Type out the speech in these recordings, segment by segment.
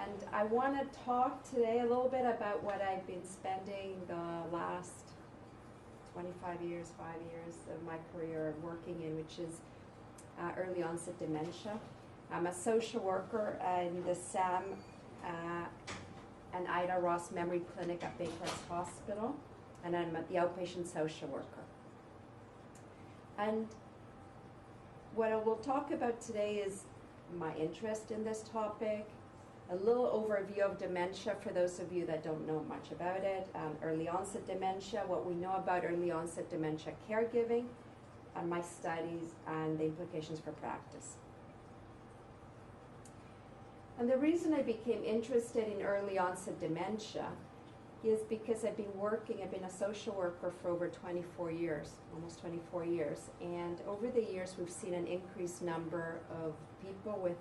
and I want to talk today a little bit about what I've been spending the last 25 years, 5 years of my career working in, which is early onset dementia. I'm a social worker in the Sam and Ida Ross Memory Clinic at Baycrest Hospital, and I'm the outpatient social worker. And what I will talk about today is my interest in this topic, a little overview of dementia for those of you that don't know much about it, early onset dementia, what we know about early onset dementia caregiving, and my studies and the implications for practice. And the reason I became interested in early onset dementia is because I've been a social worker for over 24 years, almost 24 years. And over the years, we've seen an increased number of people with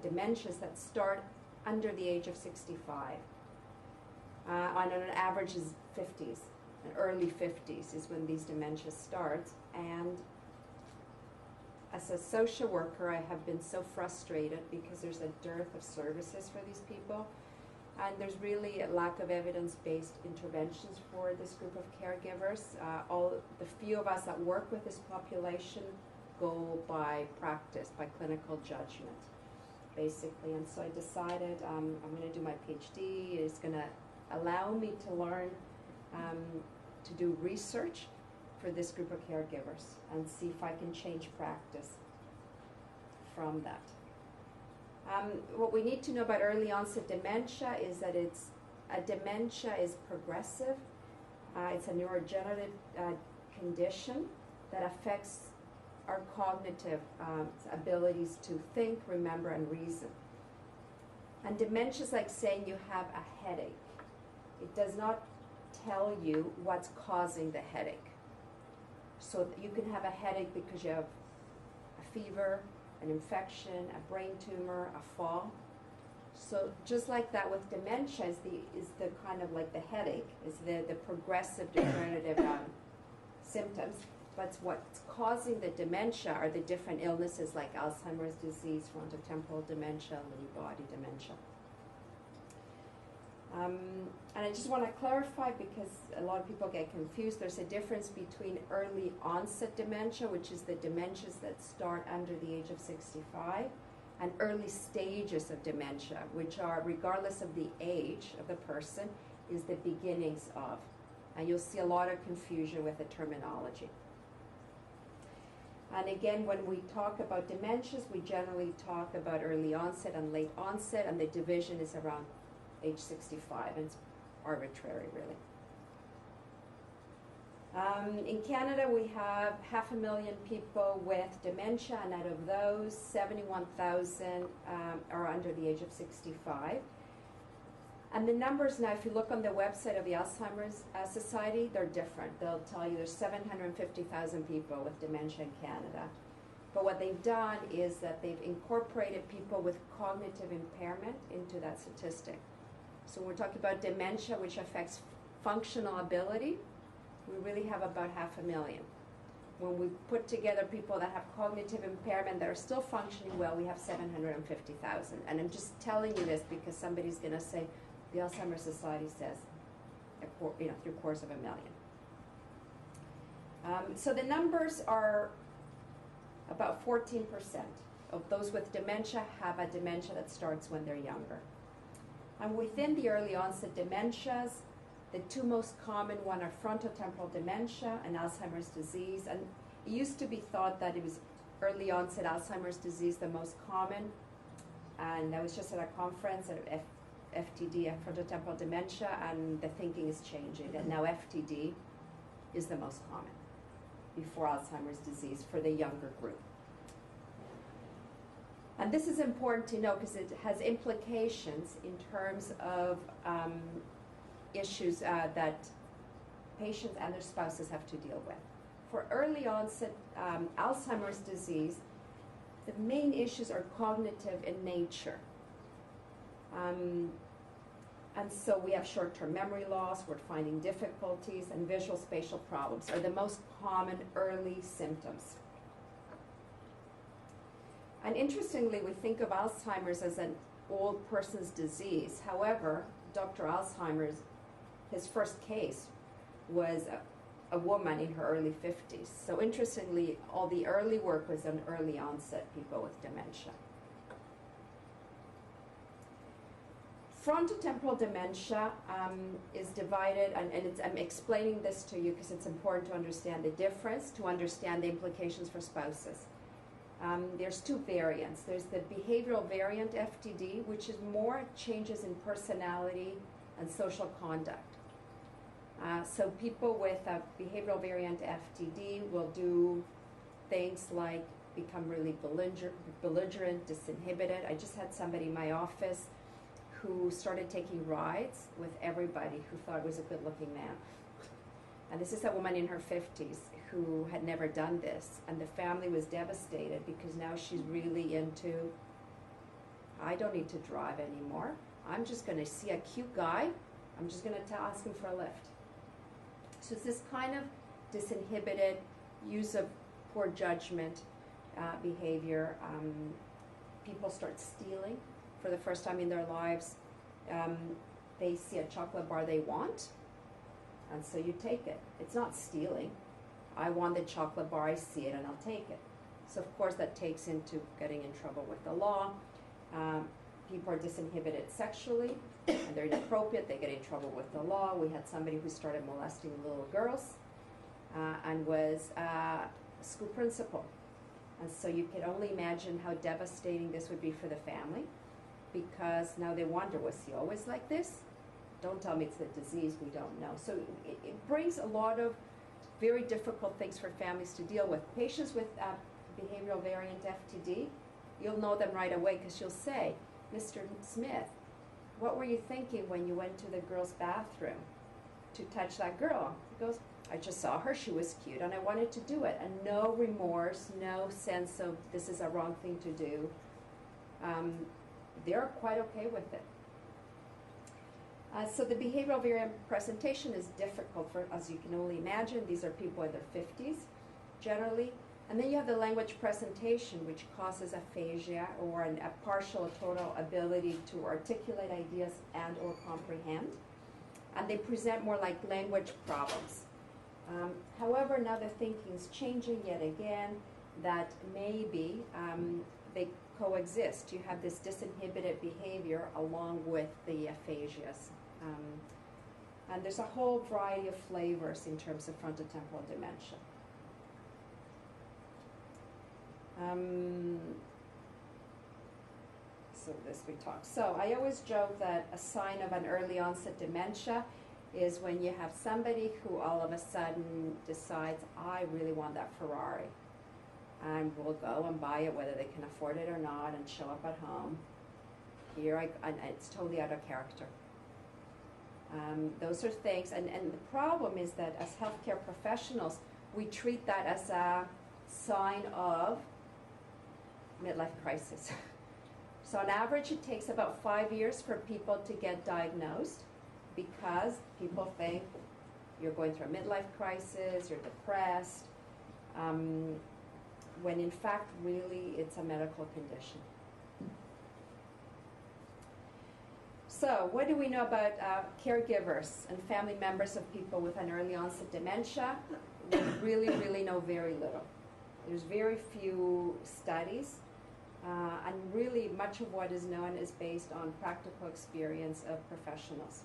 dementias that start under the age of 65. On an average is 50s, and early 50s is when these dementias start. And as a social worker, I have been so frustrated because there's a dearth of services for these people. And there's really a lack of evidence-based interventions for this group of caregivers. The few of us that work with this population go by practice, by clinical judgment, basically. And so I decided I'm going to do my PhD. It's going to allow me to learn to do research for this group of caregivers and see if I can change practice from that. What we need to know about early onset dementia is that dementia is progressive. It's a neurodegenerative condition that affects our cognitive abilities to think, remember, and reason. And dementia is like saying you have a headache. It does not tell you what's causing the headache. So you can have a headache because you have a fever, an infection, a brain tumor, a fall. So just like that with dementia is the kind of like the headache, is the progressive degenerative symptoms. But what's causing the dementia are the different illnesses like Alzheimer's disease, frontotemporal dementia, Lewy body dementia. And I just want to clarify, because a lot of people get confused, there's a difference between early onset dementia, which is the dementias that start under the age of 65, and early stages of dementia, which are, regardless of the age of the person, is the beginnings of. And you'll see a lot of confusion with the terminology. And again, when we talk about dementias, we generally talk about early onset and late onset, and the division is around age 65, and it's arbitrary, really. In Canada, we have 500,000 people with dementia, and out of those, 71,000 are under the age of 65. And the numbers now, if you look on the website of the Alzheimer's Society, they're different. They'll tell you there's 750,000 people with dementia in Canada. But what they've done is that they've incorporated people with cognitive impairment into that statistic. So we're talking about dementia, which affects functional ability. We really have about 500,000. When we put together people that have cognitive impairment that are still functioning well, we have 750,000. And I'm just telling you this because somebody's going to say, the Alzheimer's Society says, 750,000. So the numbers are about 14% of those with dementia have a dementia that starts when they're younger. And within the early onset dementias, the two most common one are frontotemporal dementia and Alzheimer's disease. And it used to be thought that it was early onset Alzheimer's disease the most common. And I was just at a conference at FTD, frontotemporal dementia, and the thinking is changing. And now FTD is the most common before Alzheimer's disease for the younger group. And this is important to know because it has implications in terms of issues that patients and their spouses have to deal with. For early onset Alzheimer's disease, the main issues are cognitive in nature. And so we have short-term memory loss, word finding difficulties, and visual spatial problems are the most common early symptoms. And interestingly, we think of Alzheimer's as an old person's disease. However, Dr. Alzheimer's, his first case was a woman in her early 50s. So interestingly, all the early work was on early onset people with dementia. Frontotemporal dementia is divided, and I'm explaining this to you because it's important to understand the difference, to understand the implications for spouses. There's two variants. There's the behavioral variant FTD, which is more changes in personality and social conduct. So people with a behavioral variant FTD will do things like become really belligerent, disinhibited. I just had somebody in my office who started taking rides with everybody who thought was a good-looking man. And this is a woman in her 50s who had never done this, and the family was devastated because now she's really into, I don't need to drive anymore. I'm just going to see a cute guy. I'm just going to ask him for a lift. So it's this kind of disinhibited use of poor judgment behavior. People start stealing for the first time in their lives. They see a chocolate bar they want, and so you take it. It's not stealing. I want the chocolate bar, I see it, and I'll take it. So of course that takes into getting in trouble with the law. People are disinhibited sexually, and they're inappropriate, they get in trouble with the law. We had somebody who started molesting little girls and was a school principal. And so you can only imagine how devastating this would be for the family, because now they wonder, was he always like this? Don't tell me it's the disease, we don't know. So it brings a lot of very difficult things for families to deal with. Patients with behavioral variant FTD, you'll know them right away because you'll say, Mr. Smith, what were you thinking when you went to the girl's bathroom to touch that girl? He goes, I just saw her, she was cute, and I wanted to do it. And no remorse, no sense of this is a wrong thing to do. They're quite okay with it. So the behavioral variant presentation is difficult for, as you can only imagine. These are people in their 50s, generally. And then you have the language presentation, which causes aphasia or a partial or total ability to articulate ideas and or comprehend. And they present more like language problems. However, now the thinking's changing yet again, that maybe they coexist. You have this disinhibited behavior along with the aphasias. And there's a whole variety of flavors in terms of frontotemporal dementia. So this we talked. So I always joke that a sign of an early onset dementia is when you have somebody who all of a sudden decides, I really want that Ferrari. And will go and buy it whether they can afford it or not and show up at home. And it's totally out of character. Those are things, and the problem is that as healthcare professionals, we treat that as a sign of midlife crisis. So on average, it takes about 5 years for people to get diagnosed because people think you're going through a midlife crisis, you're depressed, when in fact, really, it's a medical condition. So what do we know about caregivers and family members of people with an early onset dementia? We really know very little. There's very few studies, and really much of what is known is based on practical experience of professionals.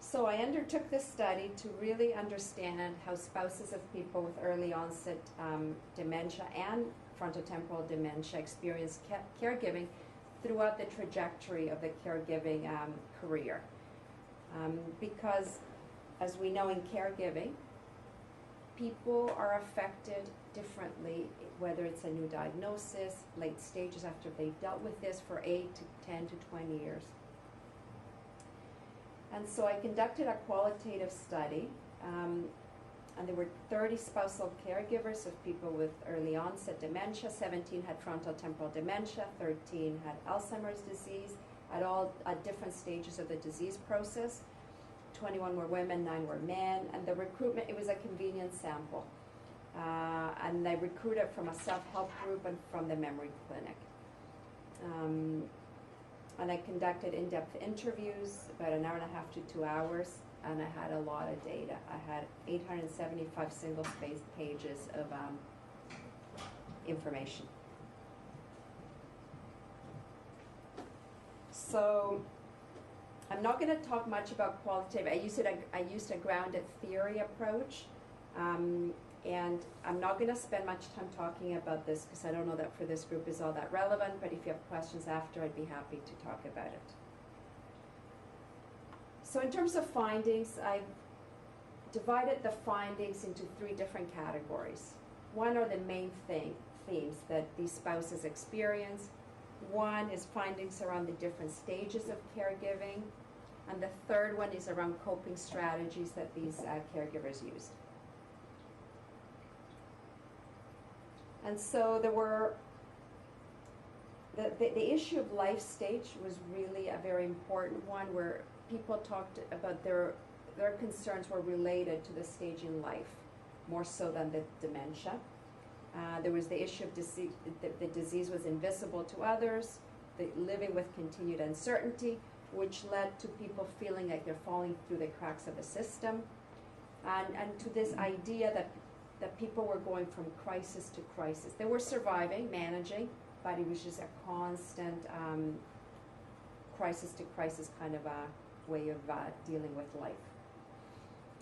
So I undertook this study to really understand how spouses of people with early onset dementia and frontotemporal dementia experience caregiving throughout the trajectory of the caregiving career. Because as we know in caregiving, people are affected differently, whether it's a new diagnosis, late stages after they've dealt with this for 8 to 10 to 20 years. And so I conducted a qualitative study, and there were 30 spousal caregivers of people with early onset dementia. 17 had frontotemporal dementia, 13 had Alzheimer's disease at different stages of the disease process. 21 were women, 9 were men, and the recruitment, it was a convenient sample. And I recruited from a self-help group and from the memory clinic. And I conducted in-depth interviews, about an hour and a half to 2 hours, and I had a lot of data. I had 875 single-spaced pages of information. So I'm not going to talk much about qualitative. I used a grounded theory approach, and I'm not going to spend much time talking about this because I don't know that for this group is all that relevant, but if you have questions after, I'd be happy to talk about it. So in terms of findings, I've divided the findings into 3 different categories. One are the main themes that these spouses experience. One is findings around the different stages of caregiving. And the third one is around coping strategies that these caregivers used. And so there were, the issue of life stage was really a very important one, where people talked about their concerns were related to the stage in life, more so than the dementia. There was the issue of disease, the disease was invisible to others, the living with continued uncertainty, which led to people feeling like they're falling through the cracks of the system, and to this idea that people were going from crisis to crisis. They were surviving, managing, but it was just a constant crisis to crisis kind of a way of dealing with life.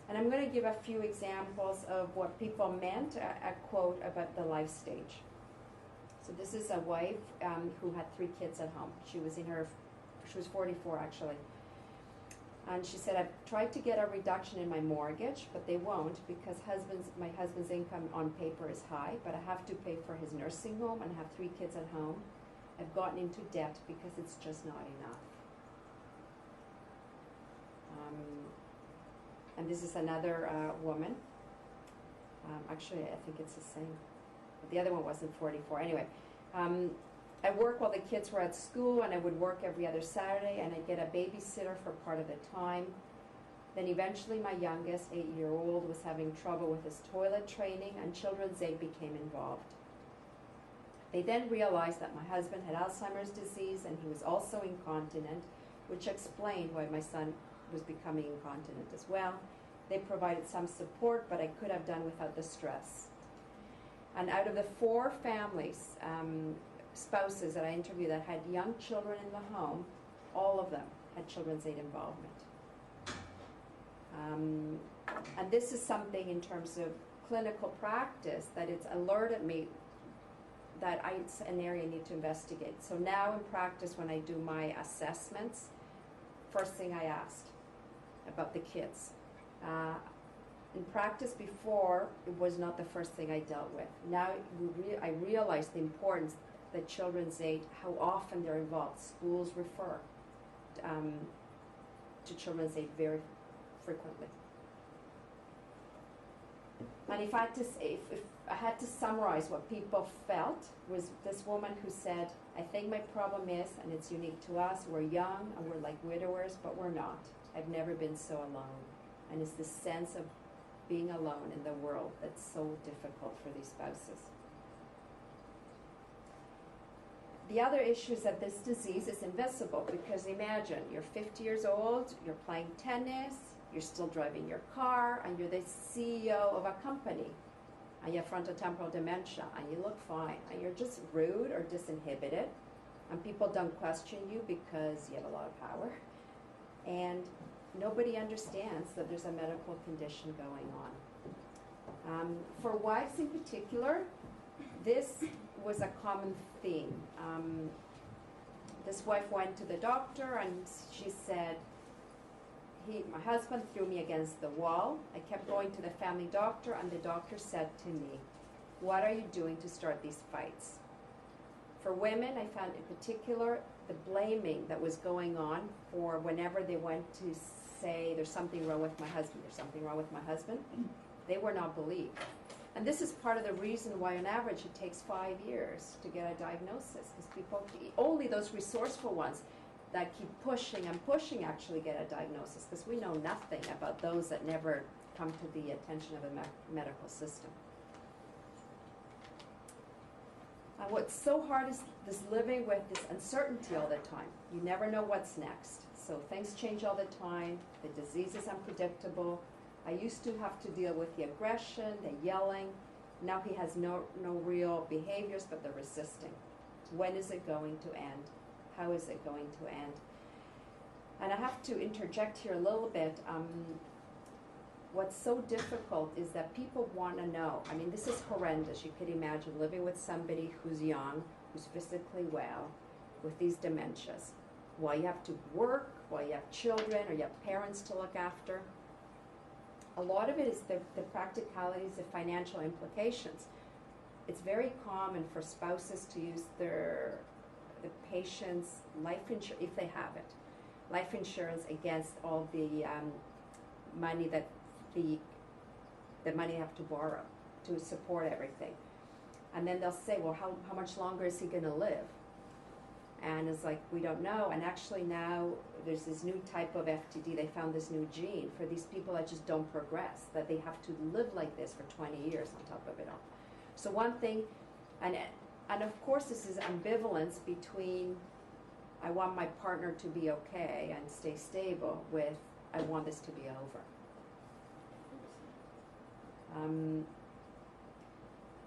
And I'm going to give a few examples of what people meant, a quote about the life stage. So this is a wife who had 3 kids at home. She was 44 actually. And she said, I've tried to get a reduction in my mortgage, but they won't because my husband's income on paper is high, but I have to pay for his nursing home and I have 3 kids at home. I've gotten into debt because it's just not enough. And this is another woman. Actually, I think it's the same. But the other one wasn't 44. Anyway, I worked while the kids were at school, and I would work every other Saturday, and I'd get a babysitter for part of the time. Then eventually my youngest, 8-year-old, was having trouble with his toilet training, and Children's Aid became involved. They then realized that my husband had Alzheimer's disease, and he was also incontinent, which explained why my son was becoming incontinent as well. They provided some support, but I could have done without the stress. And out of the 4 families, spouses that I interviewed that had young children in the home, all of them had Children's Aid involvement. And this is something in terms of clinical practice that it's alerted me that it's an area I need to investigate. So now in practice, when I do my assessments, first thing I asked about the kids. In practice before, it was not the first thing I dealt with. Now I realize the importance that Children's Aid, how often they're involved. Schools refer to Children's Aid very frequently. And if I had to summarize what people felt, was this woman who said, I think my problem is, and it's unique to us, we're young and we're like widowers, but we're not. I've never been so alone. And it's this sense of being alone in the world that's so difficult for these spouses. The other issue is that this disease is invisible, because imagine, you're 50 years old, you're playing tennis, you're still driving your car, and you're the CEO of a company, and you have frontotemporal dementia, and you look fine, and you're just rude or disinhibited, and people don't question you because you have a lot of power, and nobody understands that there's a medical condition going on. For wives in particular, this was a common theme. This wife went to the doctor and she said, my husband threw me against the wall. I kept going to the family doctor, and the doctor said to me, what are you doing to start these fights? For women, I found in particular the blaming that was going on for whenever they went to say there's something wrong with my husband, there's something wrong with my husband, they were not believed. And this is part of the reason why on average it takes 5 years to get a diagnosis, because people, only those resourceful ones that keep pushing and pushing actually get a diagnosis, because we know nothing about those that never come to the attention of the medical system. And what's so hard is this living with this uncertainty all the time. You never know what's next. So things change all the time. The disease is unpredictable. I used to have to deal with the aggression, the yelling. Now he has no real behaviors, but the resisting. When is it going to end? How is it going to end? And I have to interject here a little bit. What's so difficult is that people want to know. I mean, this is horrendous. You could imagine living with somebody who's young, who's physically well, with these dementias, while you have to work, while you have children, or you have parents to look after. A lot of it is the practicalities, the financial implications. It's very common for spouses to use the patient's life insurance, if they have it, life insurance against all the money that the money they have to borrow to support everything. And then they'll say, well, how much longer is he going to live? And it's like, we don't know. And actually now there's this new type of FTD. They found this new gene for these people that just don't progress, that they have to live like this for 20 years on top of it all. So one thing, and of course this is ambivalence between I want my partner to be okay and stay stable with I want this to be over.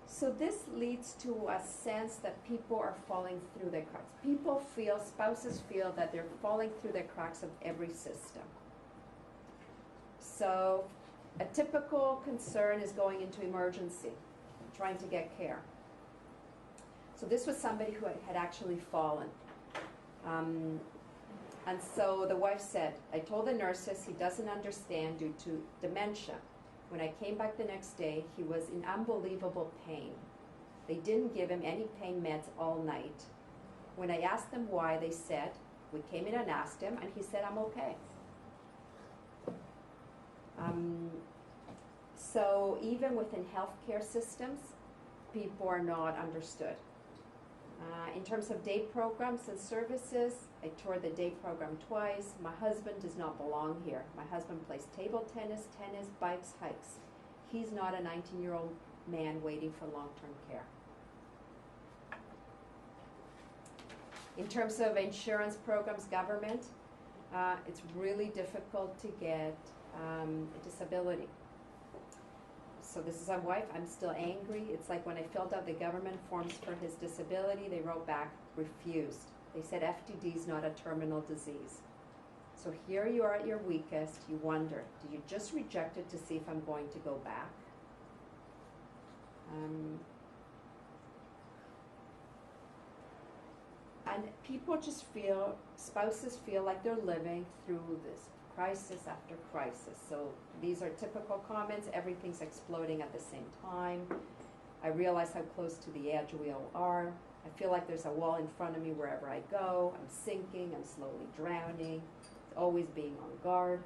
So this leads to a sense that people are falling through the cracks. People feel, spouses feel that they're falling through the cracks of every system. So a typical concern is going into emergency, trying to get care. So this was somebody who had actually fallen. And so the wife said, I told the nurses he doesn't understand due to dementia. When I came back the next day, he was in unbelievable pain. They didn't give him any pain meds all night. When I asked them why, they said, we came in and asked him, and he said, I'm okay. So even within healthcare systems, people are not understood. In terms of day programs and services, I toured the day program twice. My husband does not belong here. My husband plays table tennis, bikes, hikes. He's not a 19-year-old man waiting for long-term care. In terms of insurance programs, government, it's really difficult to get a disability. So this is my wife. I'm still angry. It's like when I filled out the government forms for his disability, they wrote back, refused. They said FTD is not a terminal disease. So here you are at your weakest. You wonder, do you just reject it to see if I'm going to go back? And people just feel, spouses feel like they're living through this crisis after crisis. So these are typical comments. Everything's exploding at the same time. I realize how close to the edge we all are. I feel like there's a wall in front of me wherever I go. I'm sinking. I'm slowly drowning. It's always being on guard.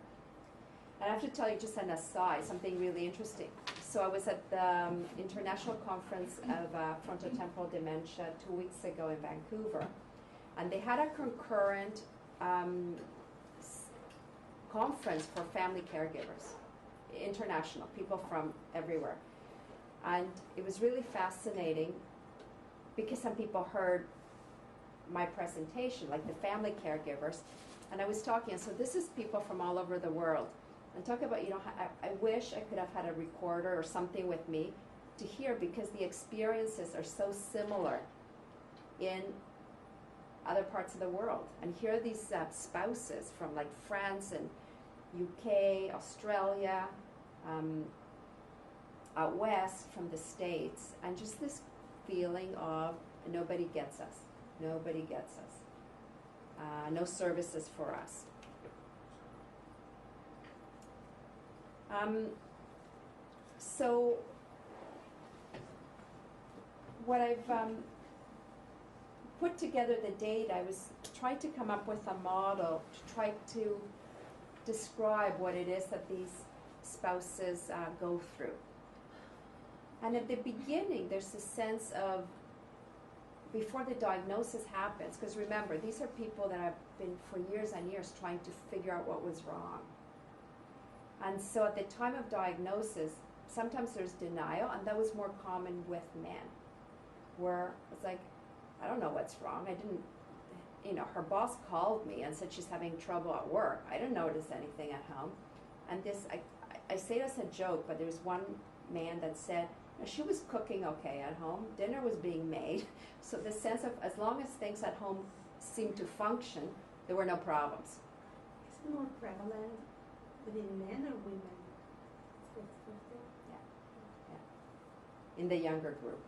And I have to tell you, just an aside, something really interesting. So I was at the International Conference of Frontotemporal Dementia 2 weeks ago in Vancouver. And they had a concurrent conference for family caregivers, international, people from everywhere. And it was really fascinating because some people heard my presentation, like the family caregivers, and I was talking, so this is people from all over the world. And talk about, I wish I could have had a recorder or something with me to hear, because the experiences are so similar in other parts of the world. And here are these spouses from like France and UK, Australia, out west from the States, and just this feeling of nobody gets us, nobody gets us, no services for us. So what I've put together the data, I was trying to come up with a model to try to describe what it is that these spouses go through. And at the beginning, there's a sense of, before the diagnosis happens, because remember, these are people that have been for years and years trying to figure out what was wrong. And so at the time of diagnosis, sometimes there's denial, and that was more common with men, where it's like, I don't know what's wrong. I didn't, you know, her boss called me and said she's having trouble at work. I didn't notice anything at home. And this, I say it as a joke, but there's one man that said, she was cooking okay at home. Dinner was being made. So the sense of as long as things at home seemed to function, there were no problems. Is it more prevalent within men or women? Yeah. In the younger group.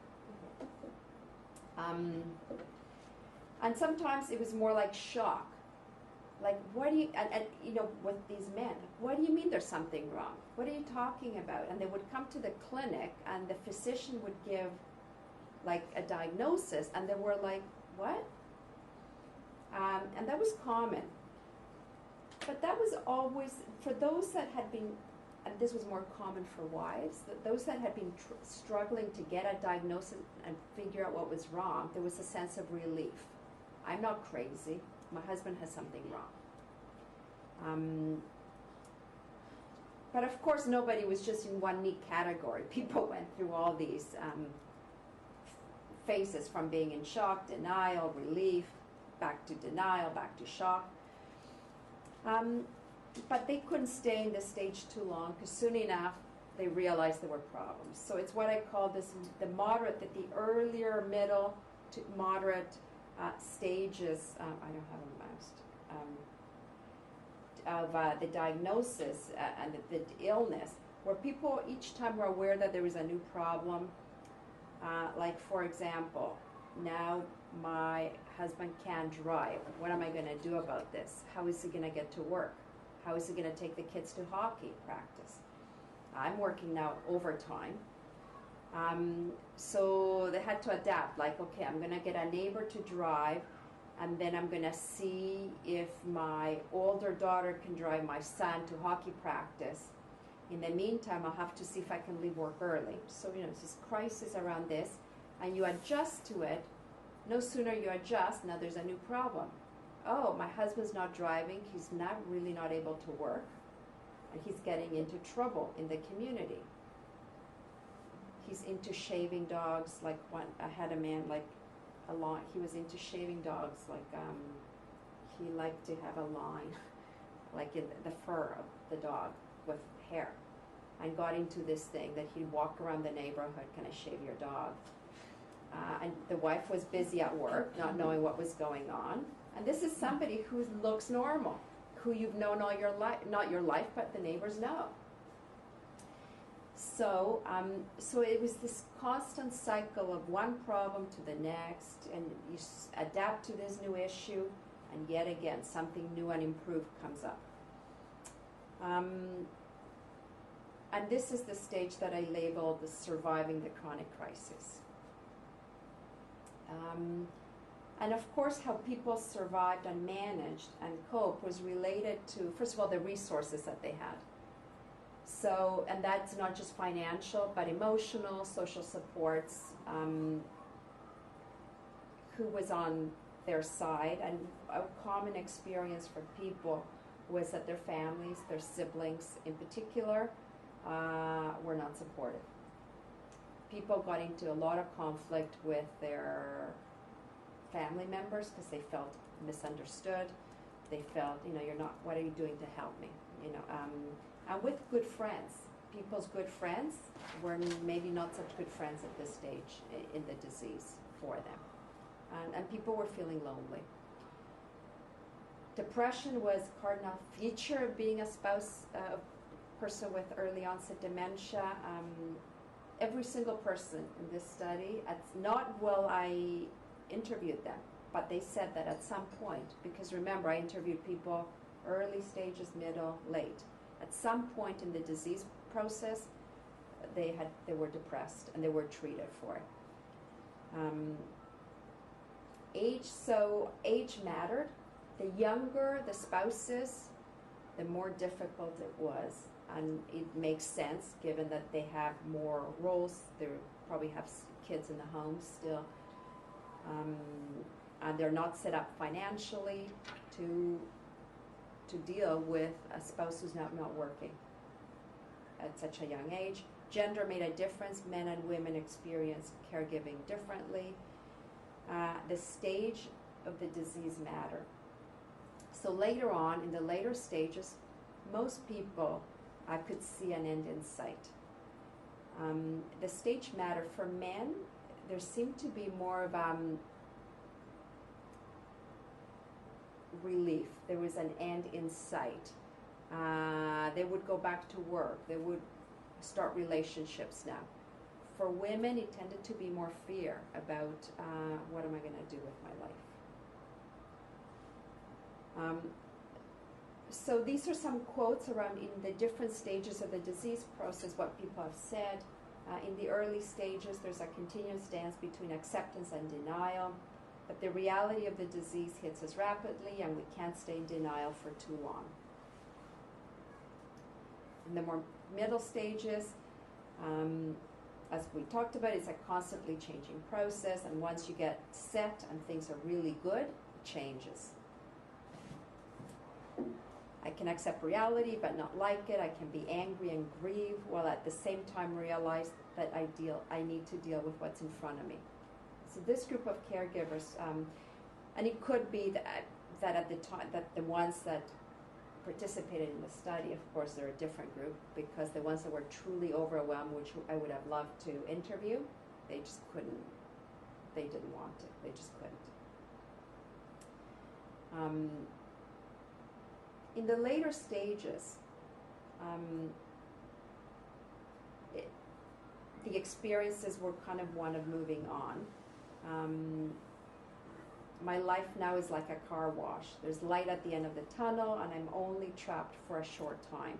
And sometimes it was more like shock. Like, what do you, and you know, with these men, what do you mean there's something wrong? What are you talking about? And they would come to the clinic and the physician would give like a diagnosis and they were like, what? And that was common. But that was always, for those that had been, and this was more common for wives, that those that had been struggling to get a diagnosis and figure out what was wrong, there was a sense of relief. I'm not crazy. My husband has something wrong. But of course, nobody was just in one neat category. People went through all these phases from being in shock, denial, relief, back to denial, back to shock. But they couldn't stay in this stage too long because soon enough they realized there were problems. So it's what I call this, the moderate, that the earlier middle to moderate stages, I don't have a mouse, of the diagnosis and the illness, where people each time were aware that there was a new problem. Like for example, now my husband can't drive. What am I going to do about this? How is he going to get to work? How is he going to take the kids to hockey practice? I'm working now overtime. So they had to adapt, like, okay, I'm going to get a neighbor to drive, and then I'm going to see if my older daughter can drive my son to hockey practice. In the meantime, I'll have to see if I can leave work early. So, you know, it's this crisis around this, and you adjust to it. No sooner you adjust, now there's a new problem. Oh, my husband's not driving, he's really not able to work, and he's getting into trouble in the community. He's into shaving dogs, like I had a man, like a line, he was into shaving dogs, like he liked to have a line, like in the fur of the dog with hair, and got into this thing that he'd walk around the neighborhood, can I shave your dog? And the wife was busy at work, not knowing what was going on. And this is somebody who looks normal, who you've known all your life, not your life, but the neighbors know. So, so it was this constant cycle of one problem to the next, and you adapt to this new issue, and yet again, something new and improved comes up. And this is the stage that I labeled the surviving the chronic crisis. And of course, how people survived and managed and coped was related to, first of all, the resources that they had. So, and that's not just financial, but emotional, social supports, who was on their side. And a common experience for people was that their families, their siblings in particular, were not supportive. People got into a lot of conflict with their family members because they felt misunderstood. They felt, you know, you're not, what are you doing to help me? You know, and with good friends. People's good friends were maybe not such good friends at this stage in the disease for them. And people were feeling lonely. Depression was a cardinal feature of being a person with early onset dementia. Every single person in this study, not while I interviewed them, but they said that at some point, because remember, I interviewed people early stages, middle, late. At some point in the disease process, they were depressed and they were treated for it. Age mattered. The younger the spouses, the more difficult it was. And it makes sense given that they have more roles. They probably have kids in the home still. And they're not set up financially to deal with a spouse who's not working at such a young age. Gender made a difference. Men and women experience caregiving differently. the stage of the disease matter. So later on, in the later stages, most people could see an end in sight. The stage matter for men, there seemed to be more of relief. There was an end in sight. They would go back to work. They would start relationships now. For women, it tended to be more fear about what am I going to do with my life. So these are some quotes around in the different stages of the disease process, what people have said. In the early stages, there's a continuous dance between acceptance and denial, but the reality of the disease hits us rapidly and we can't stay in denial for too long. In the more middle stages, as we talked about, it's a constantly changing process, and once you get set and things are really good, it changes. I can accept reality but not like it. I can be angry and grieve while at the same time realize that I need to deal with what's in front of me. So this group of caregivers, and it could be that at the time, that the ones that participated in the study, of course, they're a different group, because the ones that were truly overwhelmed, which I would have loved to interview, they just couldn't, they didn't want to, they just couldn't. In the later stages, the experiences were kind of one of moving on. My life now is like a car wash. There's light at the end of the tunnel, and I'm only trapped for a short time.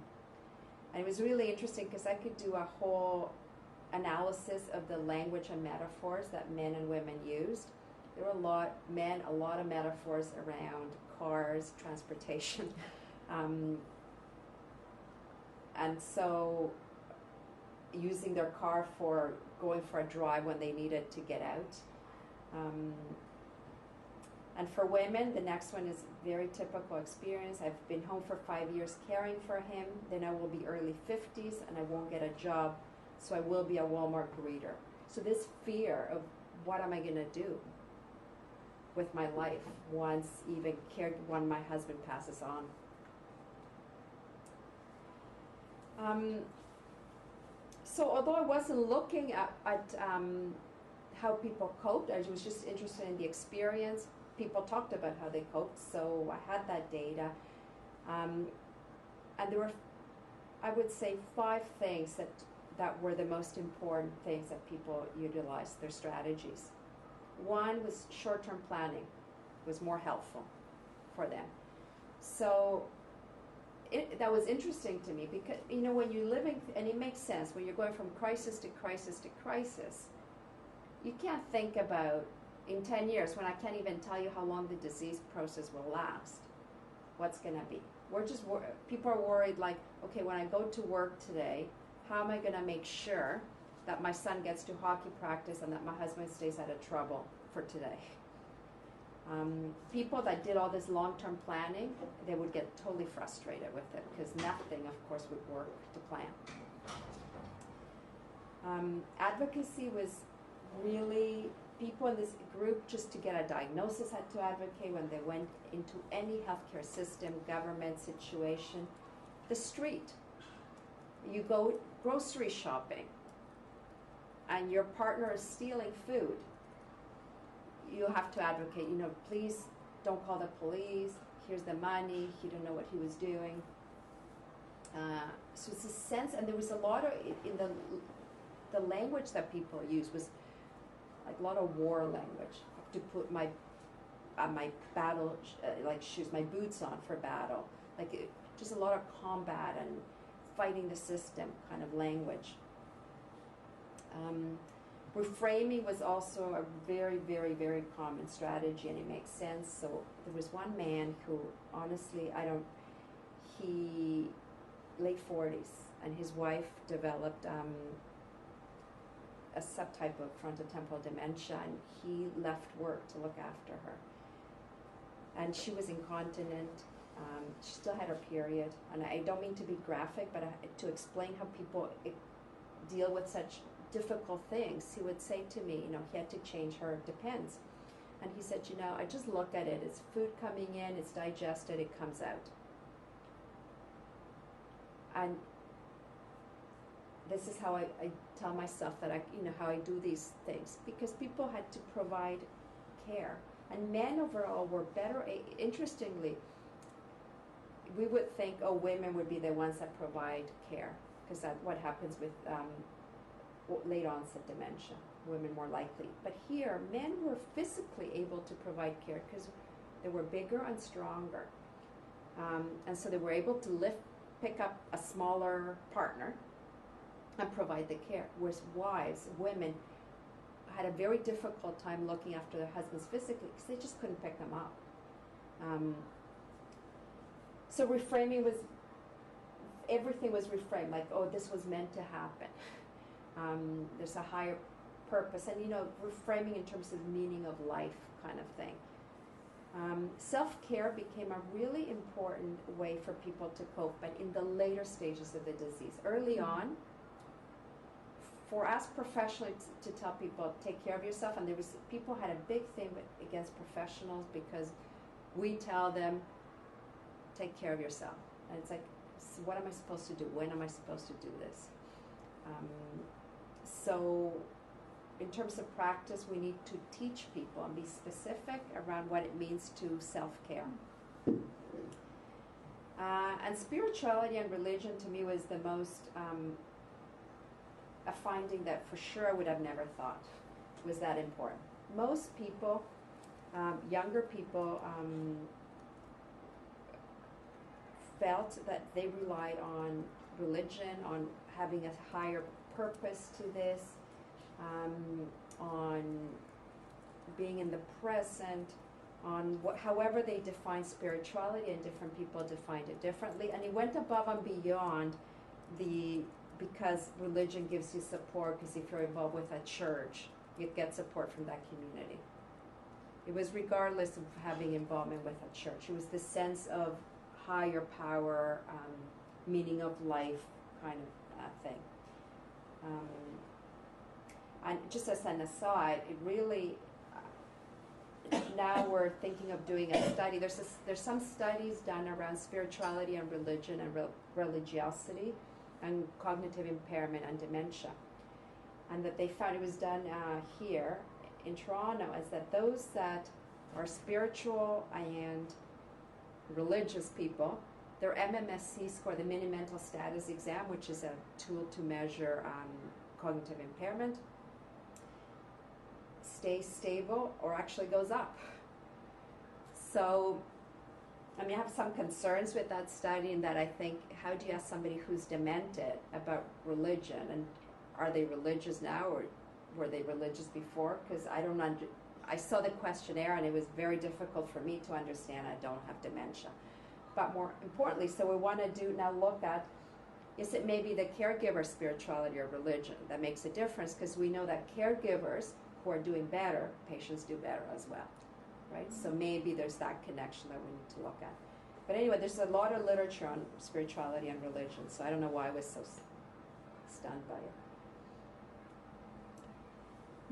And it was really interesting because I could do a whole analysis of the language and metaphors that men and women used. There were a lot of metaphors around cars, transportation. And so using their car for going for a drive when they needed to get out. And for women, the next one is very typical experience. I've been home for 5 years caring for him. Then I will be early 50s and I won't get a job, so I will be a Walmart greeter. So this fear of what am I going to do with my life when my husband passes on. So although I wasn't looking at how people coped, I was just interested in the experience. People talked about how they coped, so I had that data. And there were, I would say, 5 things that were the most important things that people utilized, their strategies. One was short-term planning, was more helpful for them. So that was interesting to me because, when you're living, and it makes sense, when you're going from crisis to crisis to crisis, you can't think about, in 10 years, when I can't even tell you how long the disease process will last, what's going to be. People are worried, like, okay, when I go to work today, how am I going to make sure that my son gets to hockey practice and that my husband stays out of trouble for today? People that did all this long-term planning, they would get totally frustrated with it because nothing, of course, would work to plan. Advocacy was really, people in this group, just to get a diagnosis, had to advocate when they went into any healthcare system, government situation. The street, you go grocery shopping and your partner is stealing food, you have to advocate, please don't call the police, here's the money, he didn't know what he was doing. So it's a sense, and there was a lot of, in the language that people used was like a lot of war language. I have to put my battle shoes, my boots on for battle. Just a lot of combat and fighting the system kind of language. Reframing was also a very, very, very common strategy, and it makes sense. So there was one man who, honestly, he late 40s, and his wife developed a subtype of frontotemporal dementia, and he left work to look after her. And she was incontinent. She still had her period, and I don't mean to be graphic, but to explain how people deal with such difficult things, he would say to me, he had to change her, depends. And he said, you know, I just look at it. It's food coming in, it's digested, it comes out. And this is how I tell myself that how I do these things, because people had to provide care. And men overall were better. Interestingly, we would think, oh, women would be the ones that provide care, because that's what happens with late onset dementia. Women more likely. But here, men were physically able to provide care because they were bigger and stronger. And so they were able to pick up a smaller partner and provide the care. Whereas wives, women, had a very difficult time looking after their husbands physically because they just couldn't pick them up. So reframing was, everything was reframed, like, oh, this was meant to happen. There's a higher purpose, and reframing in terms of meaning of life kind of thing. Self-care became a really important way for people to cope, but in the later stages of the disease. Early on, for us professionally to tell people, take care of yourself, and people had a big thing against professionals because we tell them, take care of yourself. And it's like, so what am I supposed to do? When am I supposed to do this? So in terms of practice, we need to teach people and be specific around what it means to self-care. And spirituality and religion to me was the most, a finding that for sure I would have never thought was that important. Most people, younger people, felt that they relied on religion, on having a higher purpose to this, on being in the present, on however they define spirituality, and different people defined it differently. And it went above and beyond because religion gives you support, because if you're involved with a church, you get support from that community. It was regardless of having involvement with a church. It was the sense of higher power, meaning of life kind of thing. And just as an aside, it really, now we're thinking of doing a study. There's some studies done around spirituality and religion and religiosity and cognitive impairment and dementia. And that they found, it was done here in Toronto, is that those that are spiritual and religious people, their MMSC score, the mini mental status exam, which is a tool to measure cognitive impairment, stays stable or actually goes up. So, I mean, I have some concerns with that study, in that I think, how do you ask somebody who's demented about religion, and are they religious now, or were they religious before? Because I saw the questionnaire and it was very difficult for me to understand. I don't have dementia. But more importantly, so we want to look at, is it maybe the caregiver spirituality or religion that makes a difference? Because we know that caregivers who are doing better, patients do better as well, right? So maybe there's that connection that we need to look at. But anyway, there's a lot of literature on spirituality and religion, so I don't know why I was so stunned by it.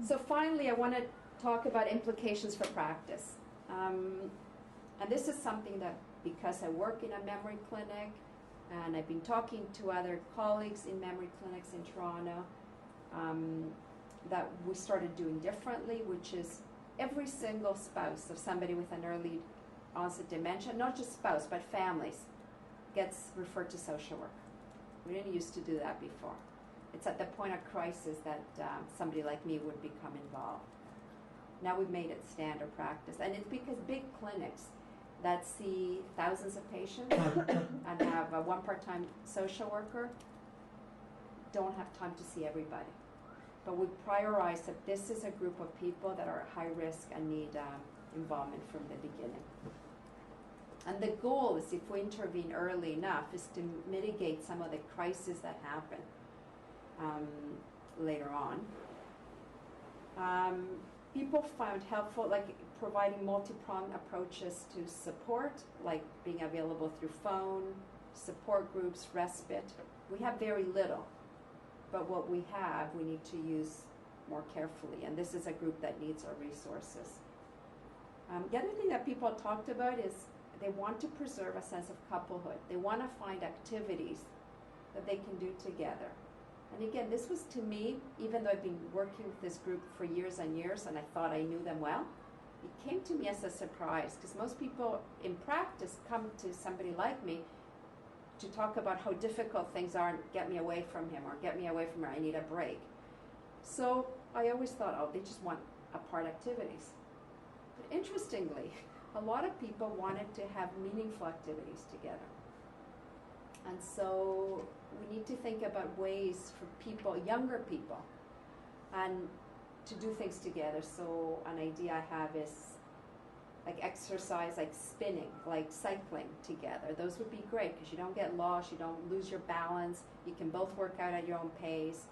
So finally, I want to talk about implications for practice. And this is something that, because I work in a memory clinic, and I've been talking to other colleagues in memory clinics in Toronto, that we started doing differently, which is every single spouse of somebody with an early onset dementia, not just spouse, but families, gets referred to social work. We didn't used to do that before. It's at the point of crisis that somebody like me would become involved. Now we've made it standard practice. And it's because big clinics that see thousands of patients and have one part-time social worker don't have time to see everybody. But we prioritize that this is a group of people that are at high risk and need involvement from the beginning. And the goal is, if we intervene early enough, is to mitigate some of the crises that happen later on. People found helpful, like providing multi-pronged approaches to support, like being available through phone, support groups, respite. We have very little, but what we have, we need to use more carefully, and this is a group that needs our resources. The other thing that people talked about is they want to preserve a sense of couplehood. They want to find activities that they can do together. And again, this was to me, even though I've been working with this group for years and years and I thought I knew them well, it came to me as a surprise because most people in practice come to somebody like me to talk about how difficult things are and get me away from him or get me away from her, I need a break. So I always thought, oh, they just want apart activities. But interestingly, a lot of people wanted to have meaningful activities together. And so we need to think about ways for people, younger people, and to do things together. So an idea I have is like exercise, like spinning, like cycling together. Those would be great because you don't get lost, you don't lose your balance, you can both work out at your own pace,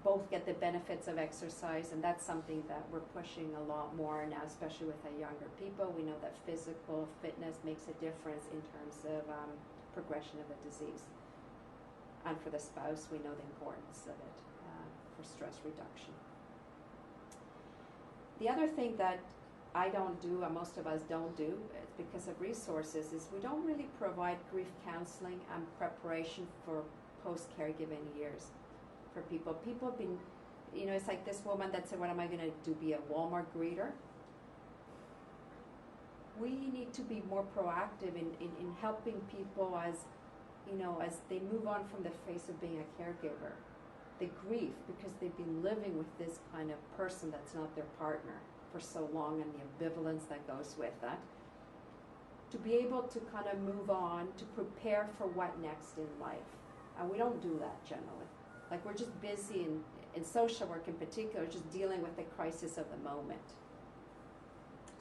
both get the benefits of exercise, and that's something that we're pushing a lot more now, especially with our younger people. We know that physical fitness makes a difference in terms of progression of the disease. And for the spouse, we know the importance of it for stress reduction. The other thing that I don't do, and most of us don't do, because of resources, is we don't really provide grief counseling and preparation for post-caregiving years for people. People have been, it's like this woman that said, what am I going to do, be a Walmart greeter? We need to be more proactive in helping people as they move on from the phase of being a caregiver. The grief, because they've been living with this kind of person that's not their partner for so long, and the ambivalence that goes with that. To be able to kind of move on, to prepare for what next in life. And we don't do that generally. Like we're just busy in social work in particular, just dealing with the crisis of the moment.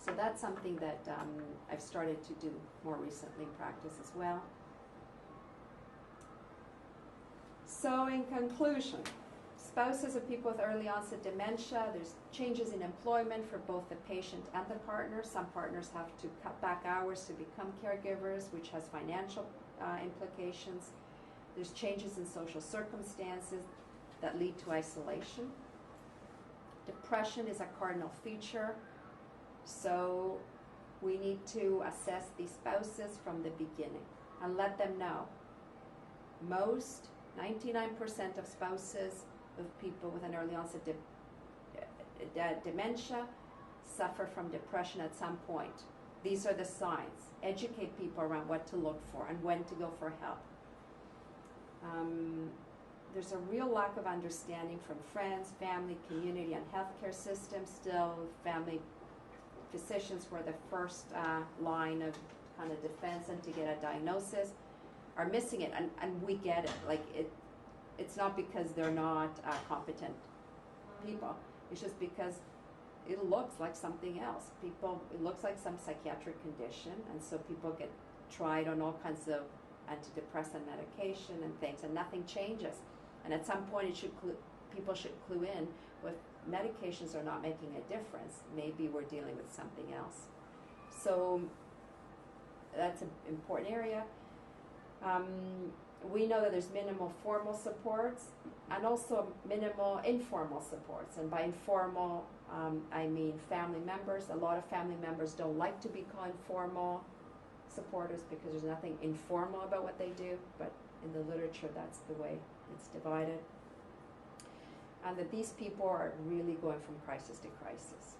So that's something that I've started to do more recently in practice as well. So in conclusion, spouses of people with early onset dementia, there's changes in employment for both the patient and the partner. Some partners have to cut back hours to become caregivers, which has financial implications. There's changes in social circumstances that lead to isolation. Depression is a cardinal feature, so we need to assess these spouses from the beginning and let them know. Most, 99% of spouses of people with an early onset dementia suffer from depression at some point. These are the signs. Educate people around what to look for and when to go for help. There's a real lack of understanding from friends, family, community, and healthcare systems. Still, family physicians were the first line of kind of defense and to get a diagnosis, are missing it, and we get it. Like it's not because they're not competent people. It's just because it looks like something else. It looks like some psychiatric condition, and so people get tried on all kinds of antidepressant medication and things, and nothing changes. And at some point, people should clue in. If medications are not making a difference, maybe we're dealing with something else. So that's an important area. We know that there's minimal formal supports and also minimal informal supports. And by informal, I mean family members. A lot of family members don't like to be called formal supporters because there's nothing informal about what they do, but in the literature that's the way it's divided. And that these people are really going from crisis to crisis.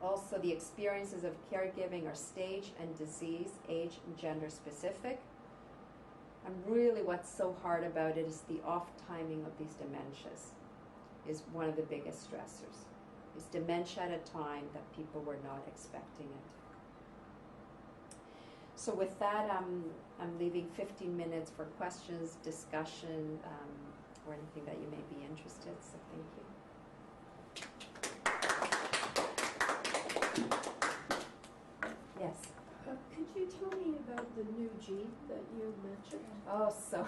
Also, the experiences of caregiving are stage and disease, age and gender specific. And really what's so hard about it is the off-timing of these dementias is one of the biggest stressors. It's dementia at a time that people were not expecting it. So with that, I'm leaving 15 minutes for questions, discussion, or anything that you may be interested. So thank you. Yes. Could you tell me about the new gene that you mentioned? Oh, so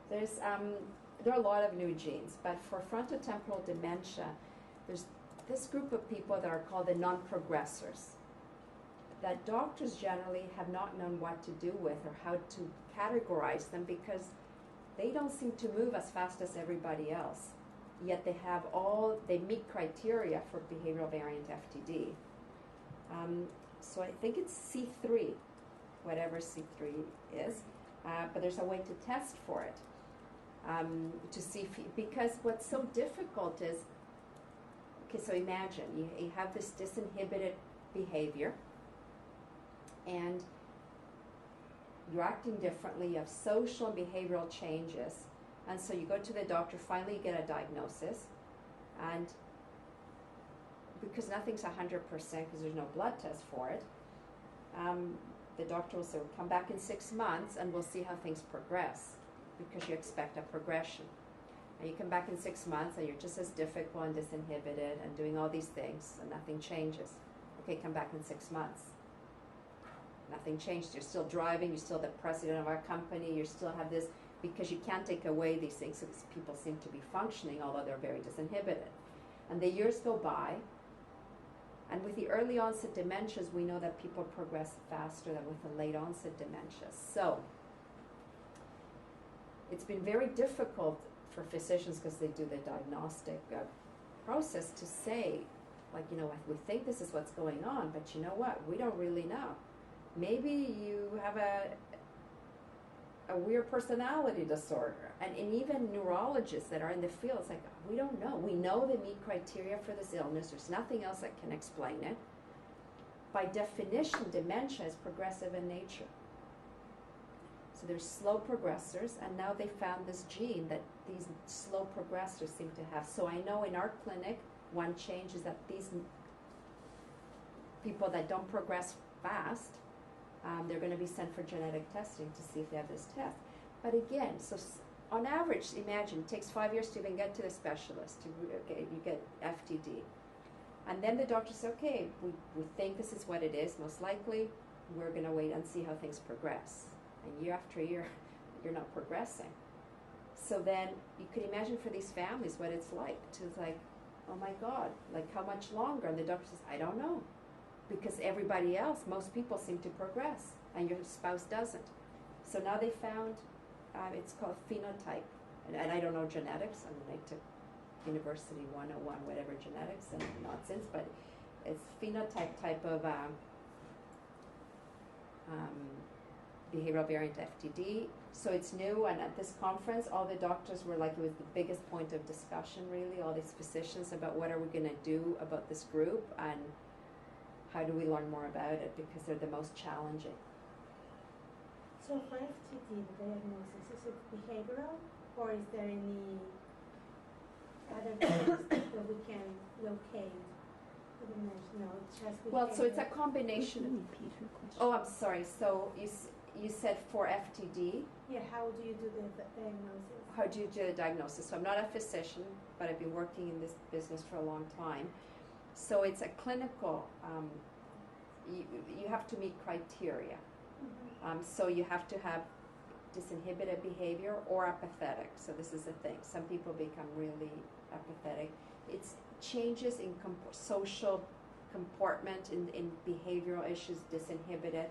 there are a lot of new genes, but for frontotemporal dementia, there's this group of people that are called the non-progressors, that doctors generally have not known what to do with or how to categorize them because they don't seem to move as fast as everybody else. yet they meet criteria for behavioral variant FTD. So I think it's C3, whatever C3 is, but there's a way to test for it, to see because what's so difficult is, okay, so imagine you have this disinhibited behavior, and you're acting differently, you have social and behavioral changes, and so you go to the doctor, finally you get a diagnosis, and because nothing's 100% because there's no blood test for it, the doctor will say, well, come back in 6 months and we'll see how things progress, because you expect a progression. And you come back in 6 months and you're just as difficult and disinhibited and doing all these things and nothing changes. Okay, come back in 6 months. Nothing changed. You're still driving, you're still the president of our company, you still have this, because you can't take away these things, so people seem to be functioning, although they're very disinhibited. And the years go by, and with the early onset dementias, we know that people progress faster than with the late onset dementia. So it's been very difficult for physicians, because they do the diagnostic process, to say, like, you know, we think this is what's going on, but you know what, we don't really know. Maybe you have a weird personality disorder, and even neurologists that are in the field, it's like, we don't know. We know they meet criteria for this illness. There's nothing else that can explain it. By definition, dementia is progressive in nature. So there's slow progressors, and now they found this gene that these slow progressors seem to have. So I know in our clinic, one change is that these people that don't progress fast, they're going to be sent for genetic testing to see if they have this test. But again, so on average, imagine, it takes 5 years to even get to the specialist. Okay, you get FTD. And then the doctor says, okay, we think this is what it is, most likely. We're going to wait and see how things progress. And year after year, you're not progressing. So then you could imagine for these families what it's like to, like, oh my God, like, how much longer? And the doctor says, I don't know. Because everybody else, most people seem to progress, and your spouse doesn't. So now they found, it's called phenotype. And I don't know genetics. I mean, I took University 101, whatever genetics and nonsense, but it's phenotype type of behavioral variant FTD. So it's new, and at this conference, all the doctors were like, it was the biggest point of discussion, really, all these physicians, about what are we going to do about this group, and how do we learn more about it, because they're the most challenging. So for FTD, the diagnosis, is it behavioral, or is there any other things that we can locate? No, it's just behavioral. Well, so it's a combination. Repeat her question. Oh, I'm sorry. So you said for FTD. Yeah, how do you do the diagnosis? How do you do the diagnosis? So I'm not a physician, but I've been working in this business for a long time. So it's a clinical, you have to meet criteria. So you have to have disinhibited behavior or apathetic. So this is the thing. Some people become really apathetic. It's changes in social comportment, in behavioral issues, disinhibited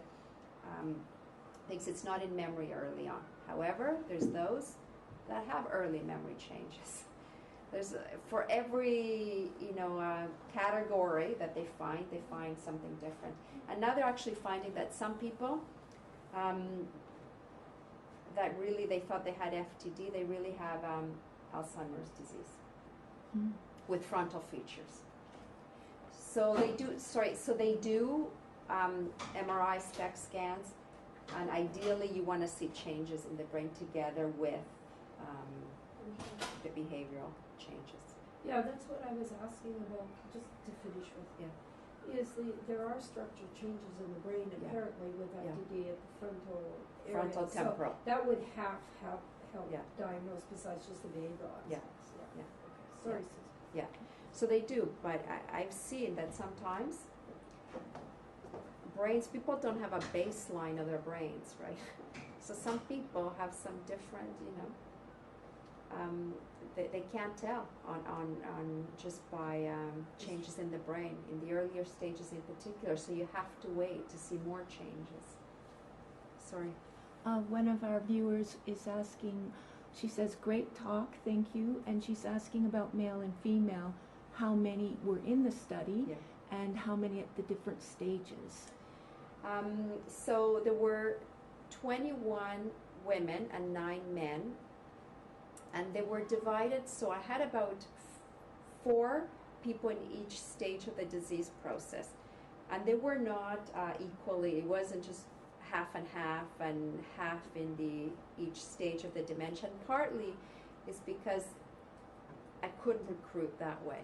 things. It's not in memory early on. However, there's those that have early memory changes. There's for every category that they find something different. And now they're actually finding that some people that really they thought they had FTD, they really have Alzheimer's disease with frontal features. So they do. So they do MRI SPECT scans, and ideally you want to see changes in the brain together with the behavioral changes. Yeah, that's what I was asking about, just to finish with. Yeah. Is there are structural changes in the brain apparently with FTD at the frontal area. Frontotemporal. So that would help Yeah. diagnose besides just the behavioral Yeah. aspects. Yeah. Okay. Sorry, Susan. Yeah, so they do, but I've seen that sometimes people don't have a baseline of their brains, right? So some people have some different, they can't tell on just by changes in the brain, in the earlier stages in particular, so you have to wait to see more changes. Sorry. One of our viewers is asking, She says, great talk, thank you. And she's asking about male and female, how many were in the study and how many at the different stages. So there were 21 women and 9 men, and they were divided. So I had about 4 people in each stage of the disease process, and they were not equally. It wasn't just half and half in each stage of the dementia. And partly is because I couldn't recruit that way.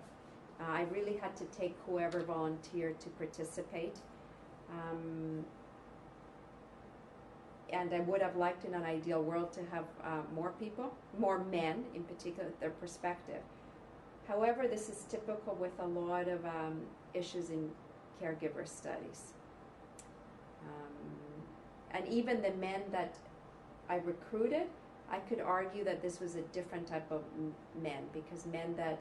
I really had to take whoever volunteered to participate. And I would have liked in an ideal world to have more people, more men in particular, their perspective. However, this is typical with a lot of issues in caregiver studies. And even the men that I recruited, I could argue that this was a different type of men, because men that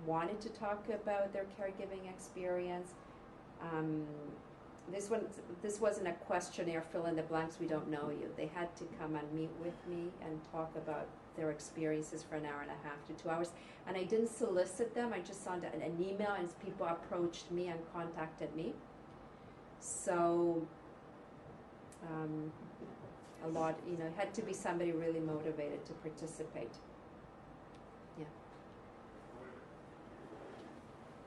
wanted to talk about their caregiving experience. This wasn't a questionnaire, fill in the blanks, we don't know you. They had to come and meet with me and talk about their experiences for an hour and a half to 2 hours. And I didn't solicit them, I just sent an email, and people approached me and contacted me. So a lot, it had to be somebody really motivated to participate.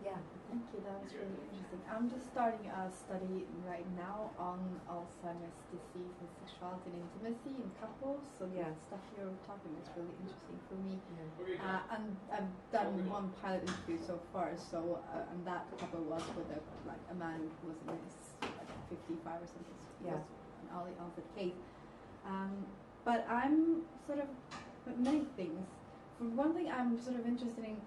Yeah. Thank you, that was really interesting. I'm just starting a study right now on Alzheimer's disease and sexuality and intimacy in couples, so the stuff you're talking is really interesting for me. And I've done one pilot interview so far, so and that couple was with a man who was in his 55 or something, so it was an early-onset case. But I'm sort of, many things. For one thing, I'm sort of interested in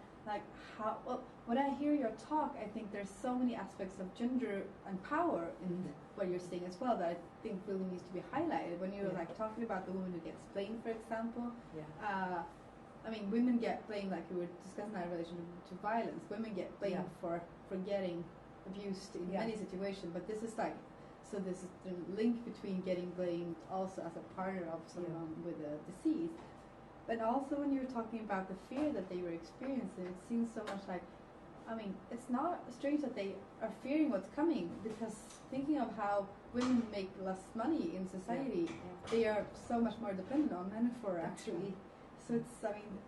when I hear your talk, I think there's so many aspects of gender and power in what you're saying as well that I think really needs to be highlighted. When you're talking about the woman who gets blamed, for example, I mean, women get blamed, like we were discussing that in relation to violence. Women get blamed for getting abused in many situations, but this is so this is the link between getting blamed also as a partner of someone with a disease. But also when you were talking about the fear that they were experiencing, it seems so much it's not strange that they are fearing what's coming, because thinking of how women make less money in society, they are so much more dependent on men for actually. So it's,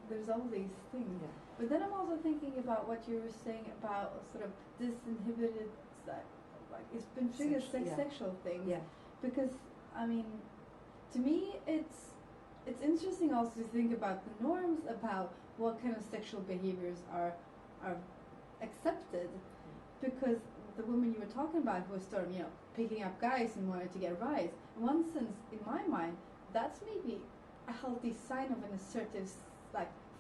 there's all these things. But then I'm also thinking about what you were saying about sort of disinhibited, it's been triggered sexual things. Because, to me, it's interesting also to think about the norms about what kind of sexual behaviors are accepted, because the woman you were talking about who was sort of, picking up guys and wanted to get rides, in one sense, in my mind, that's maybe a healthy sign of an assertive,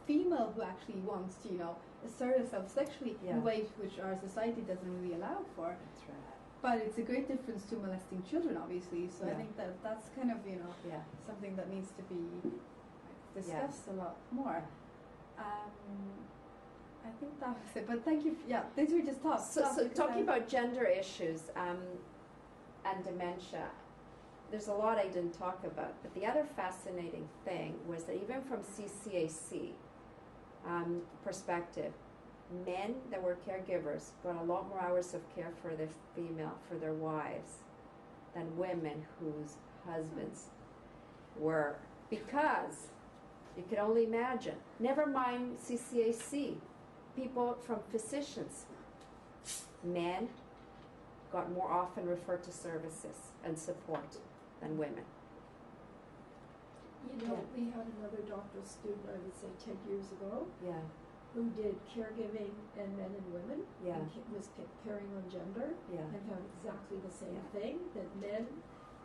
female who actually wants to, assert herself sexually in ways which our society doesn't really allow for. That's right. But it's a great difference to molesting children, obviously. So I think that's kind of, something that needs to be discussed a lot more. I think that was it. But thank you. These were just thoughts. So talking about gender issues and dementia, there's a lot I didn't talk about. But the other fascinating thing was that even from CCAC perspective, men that were caregivers got a lot more hours of care for their wives than women whose husbands were, because you could only imagine, never mind CCAC, people from physicians, men got more often referred to services and support than women. We had another doctoral student, I would say 10 years ago, who did caregiving and men and women, and was comparing on gender, and found exactly the same thing, that men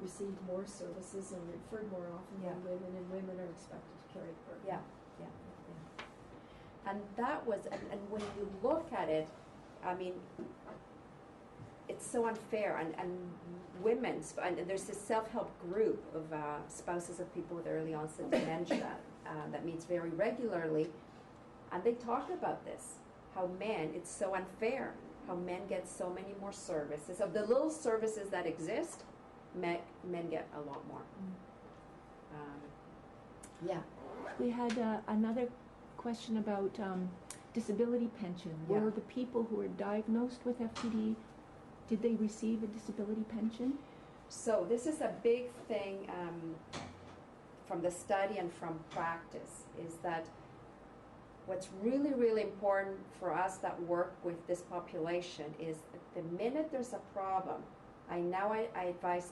received more services and referred more often than women, and women are expected to carry the burden. And that was, and when you look at it, it's so unfair, and women's, and there's this self-help group of spouses of people with early onset dementia that meets very regularly, and they talk about this, how men, it's so unfair, how men get so many more services. Of the little services that exist, men get a lot more. We had another question about disability pension. Yeah. Were the people who were diagnosed with FTD, did they receive a disability pension? So this is a big thing from the study and from practice, is that what's really, really important for us that work with this population is the minute there's a problem, I advise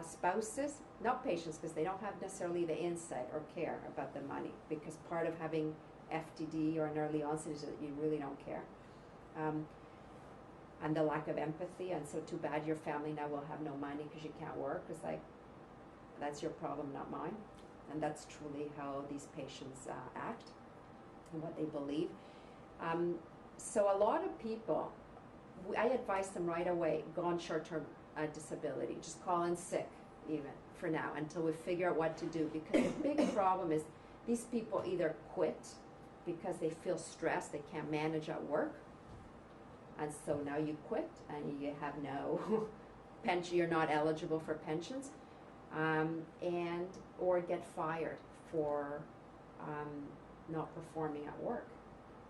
spouses, not patients, because they don't have necessarily the insight or care about the money, because part of having FTD or an early onset is that you really don't care. And the lack of empathy, and so too bad your family now will have no money because you can't work. It's like, that's your problem, not mine. And that's truly how these patients act and what they believe. So a lot of people, I advise them right away, go on short-term disability. Just call in sick even for now until we figure out what to do, because the big problem is these people either quit because they feel stressed, they can't manage at work, and so now you quit and you have no pension, you're not eligible for pensions, and or get fired for not performing at work.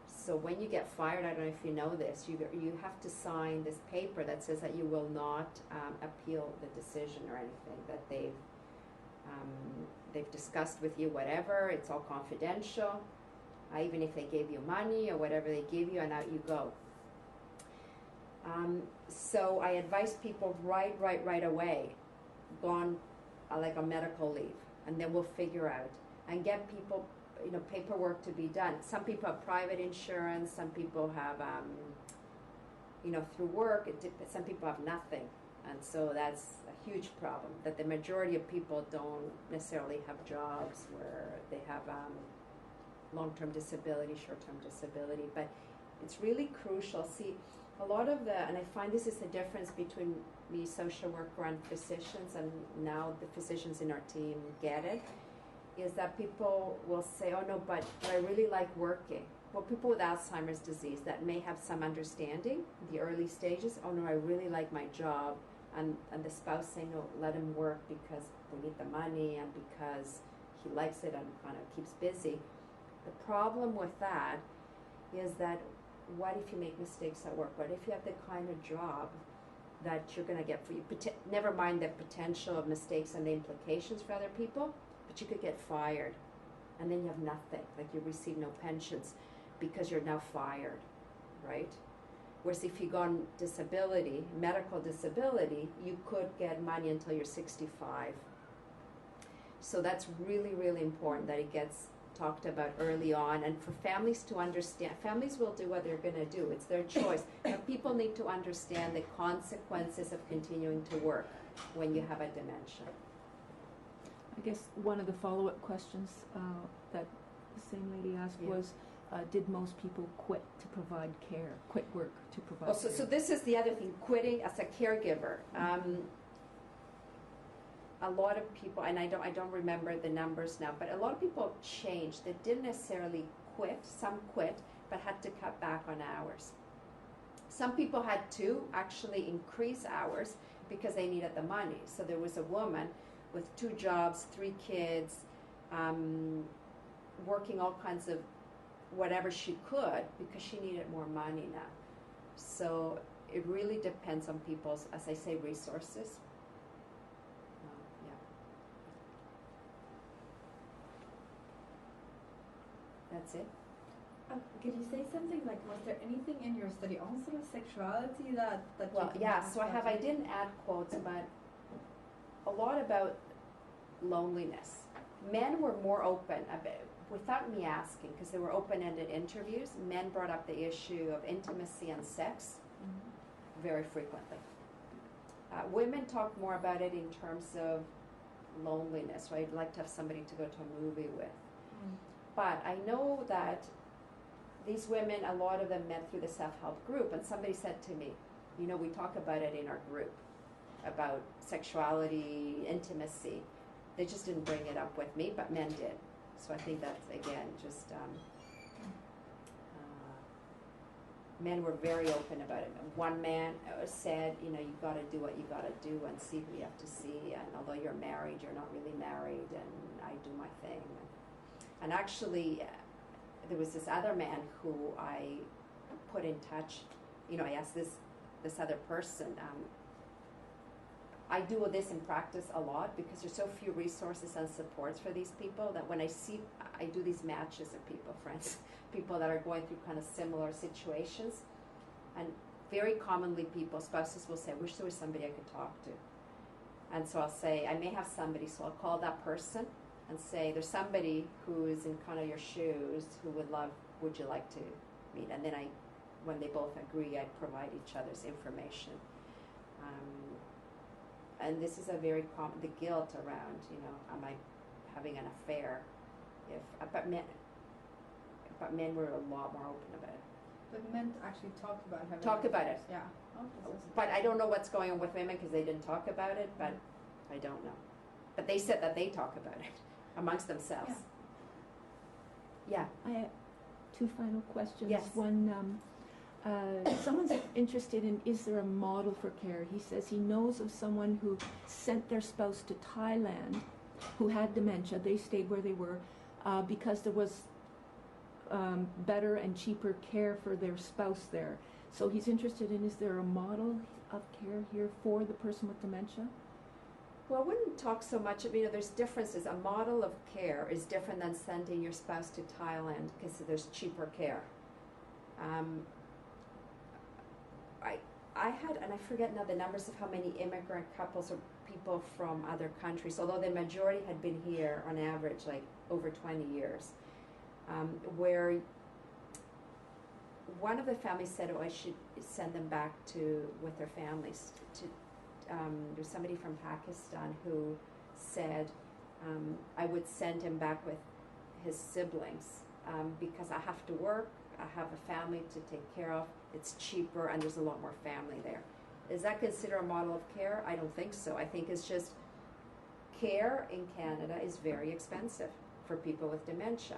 So when you get fired, I don't know if you know this, you have to sign this paper that says that you will not appeal the decision or anything that they've discussed with you, whatever. It's all confidential. Even if they gave you money or whatever they give you, and out you go. So I advise people right away, go on like a medical leave, and then we'll figure out and get people, paperwork to be done. Some people have private insurance, some people have, through work. Some people have nothing, and so that's a huge problem. That the majority of people don't necessarily have jobs where they have long-term disability, short-term disability, but it's really crucial. See, a lot of and I find this is the difference between me, social worker, and physicians, and now the physicians in our team get it, is that people will say, oh no, but I really like working. Well, people with Alzheimer's disease that may have some understanding, the early stages, oh no, I really like my job, and the spouse saying, no, let him work because we need the money and because he likes it and kind of keeps busy. The problem with that is that what if you make mistakes at work? What if you have the kind of job that you're going to get for you? Never mind the potential of mistakes and the implications for other people, but you could get fired, and then you have nothing, like you receive no pensions because you're now fired, right? Whereas if you go on disability, medical disability, you could get money until you're 65. So that's really, really important that it gets talked about early on, and for families to understand. Families will do what they're going to do. It's their choice. But people need to understand the consequences of continuing to work when you have a dementia. I guess one of the follow-up questions that the same lady asked was, did most people quit to provide care, quit work to provide care? So this is the other thing, quitting as a caregiver. A lot of people, and I don't remember the numbers now, but a lot of people changed. They didn't necessarily quit. Some quit, but had to cut back on hours. Some people had to actually increase hours because they needed the money. So there was a woman with 2 jobs, 3 kids, working all kinds of whatever she could because she needed more money now. So it really depends on people's, as I say, resources. That's it. Could you say something like, was there anything in your study on sort of sexuality that well, yeah, so I didn't add quotes, but a lot about loneliness. Men were more open, without me asking, because they were open-ended interviews. Men brought up the issue of intimacy and sex very frequently. Women talk more about it in terms of loneliness, right? I'd like to have somebody to go to a movie with. But I know that these women, a lot of them met through the self-help group, and somebody said to me, we talk about it in our group, about sexuality, intimacy. They just didn't bring it up with me, but men did. So I think that's, again, just men were very open about it. One man said, you've got to do what you got to do and see who you have to see, and although you're married, you're not really married, and I do my thing. And actually, there was this other man who I put in touch. I asked this other person. I do this in practice a lot because there's so few resources and supports for these people that when I do these matches of people, friends, people that are going through kind of similar situations. And very commonly spouses will say, I wish there was somebody I could talk to. And so I'll say, I may have somebody, so I'll call that person and say, there's somebody who is in kind of your shoes who would you like to meet? And then when they both agree, I provide each other's information. And this is a very common, the guilt around, am I having an affair? But men were a lot more open about it. But men actually talk about having Talk about it. Yeah. But I don't know what's going on with women because they didn't talk about it, but I don't know. But they said that they talk about it amongst themselves. Yeah. I have two final questions. Yes. One, someone's interested in, is there a model for care? He says he knows of someone who sent their spouse to Thailand who had dementia. They stayed where they were because there was better and cheaper care for their spouse there. So he's interested in, is there a model of care here for the person with dementia? Well, I wouldn't talk so much, there's differences. A model of care is different than sending your spouse to Thailand because there's cheaper care. I had, and I forget now the numbers of how many immigrant couples or people from other countries, although the majority had been here on average like over 20 years, where one of the families said, I should send them back with their families. There's somebody from Pakistan who said, I would send him back with his siblings because I have to work, I have a family to take care of, it's cheaper, and there's a lot more family there. Is that considered a model of care? I don't think so. I think it's just care in Canada is very expensive for people with dementia.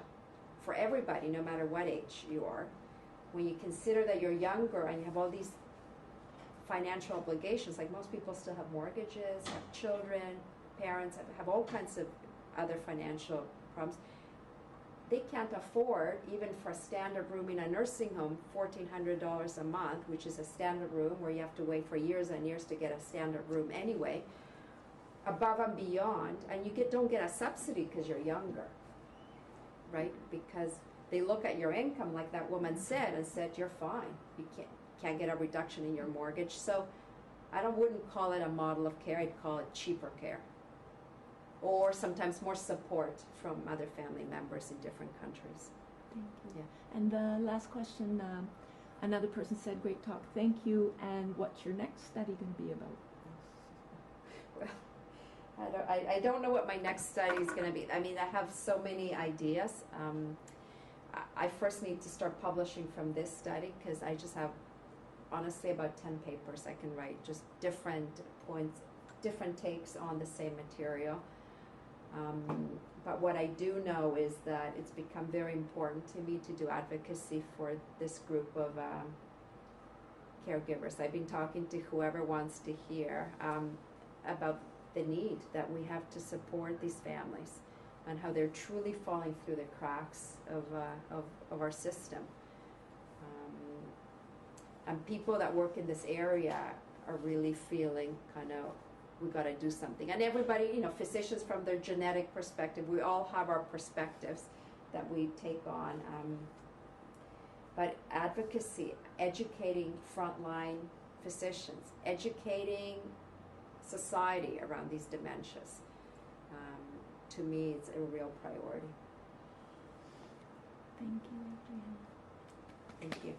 For everybody, no matter what age you are. When you consider that you're younger and you have all these financial obligations, like most people still have mortgages, have children, parents, have all kinds of other financial problems. They can't afford, even for a standard room in a nursing home, $1,400 a month, which is a standard room where you have to wait for years and years to get a standard room anyway, above and beyond, and you don't get a subsidy because you're younger, right? Because they look at your income, like that woman said, and said, you're fine. You can't get a reduction in your mortgage. So I wouldn't call it a model of care. I'd call it cheaper care. Or sometimes more support from other family members in different countries. Thank you. Yeah. And the last question, another person said, great talk, thank you, and what's your next study going to be about? Well, I don't know what my next study is going to be. I have so many ideas. I first need to start publishing from this study because I just have, honestly, about 10 papers I can write, just different points, different takes on the same material. But what I do know is that it's become very important to me to do advocacy for this group of caregivers. I've been talking to whoever wants to hear about the need that we have to support these families and how they're truly falling through the cracks of our system. And people that work in this area are really feeling kind of, we got to do something. And everybody, physicians from their genetic perspective, we all have our perspectives that we take on. But advocacy, educating frontline physicians, educating society around these dementias, to me, it's a real priority. Thank you, Adriana. Thank you.